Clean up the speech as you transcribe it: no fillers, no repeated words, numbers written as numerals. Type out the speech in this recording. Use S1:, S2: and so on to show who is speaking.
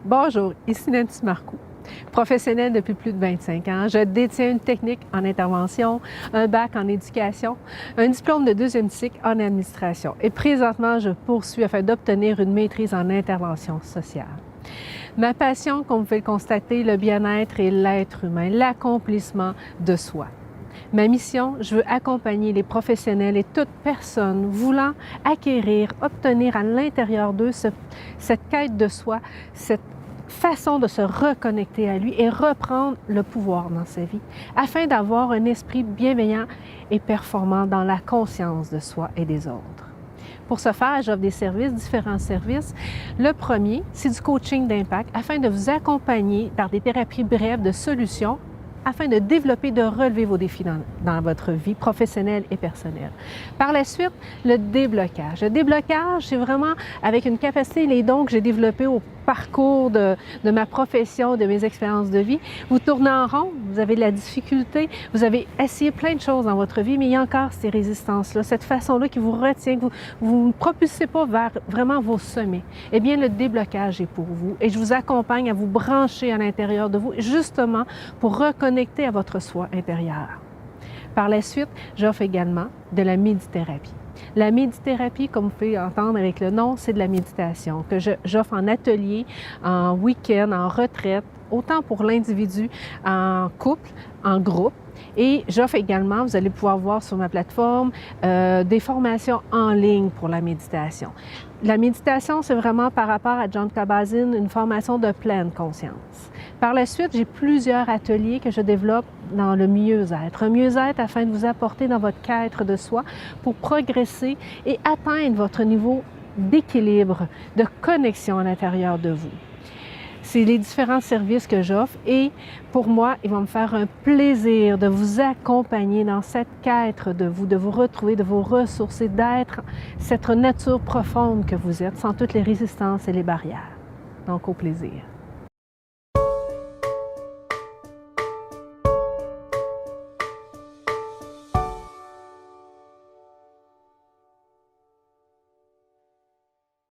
S1: Bonjour, ici Nancy Marcoux. Professionnelle depuis plus de 25 ans, je détiens une technique en intervention, un bac en éducation, un diplôme de deuxième cycle en administration et présentement, je poursuis afin d'obtenir une maîtrise en intervention sociale. Ma passion, comme vous pouvez le constater, le bien-être et l'être humain, l'accomplissement de soi. Ma mission, je veux accompagner les professionnels et toute personne voulant acquérir, obtenir à l'intérieur d'eux cette quête de soi, cette façon de se reconnecter à lui et reprendre le pouvoir dans sa vie, afin d'avoir un esprit bienveillant et performant dans la conscience de soi et des autres. Pour ce faire, j'offre des services, différents services. Le premier, c'est du coaching d'impact afin de vous accompagner par des thérapies brèves de solutions afin de développer, de relever vos défis dans votre vie professionnelle et personnelle. Par la suite, le déblocage. Le déblocage, c'est vraiment avec une capacité et les dons que j'ai développés au parcours de ma profession, de mes expériences de vie. Vous tournez en rond, vous avez de la difficulté, vous avez essayé plein de choses dans votre vie, mais il y a encore ces résistances-là, cette façon-là qui vous retient, que vous ne propulsez pas vers vraiment vos sommets. Eh bien, le déblocage est pour vous et je vous accompagne à vous brancher à l'intérieur de vous, justement pour reconnecter à votre soi intérieur. Par la suite, j'offre également de la médithérapie. La médithérapie, comme vous pouvez entendre avec le nom, c'est de la méditation que j'offre en atelier, en week-end, en retraite, autant pour l'individu, en couple, en groupe. Et j'offre également, vous allez pouvoir voir sur ma plateforme, des formations en ligne pour la méditation. La méditation, c'est vraiment par rapport à Jon Kabat-Zinn, une formation de pleine conscience. Par la suite, j'ai plusieurs ateliers que je développe dans le mieux-être. Un mieux-être afin de vous apporter dans votre quête de soi pour progresser et atteindre votre niveau d'équilibre, de connexion à l'intérieur de vous. C'est les différents services que j'offre et pour moi, il va me faire un plaisir de vous accompagner dans cette quête de vous retrouver, de vous ressourcer, d'être cette nature profonde que vous êtes, sans toutes les résistances et les barrières. Donc, au plaisir.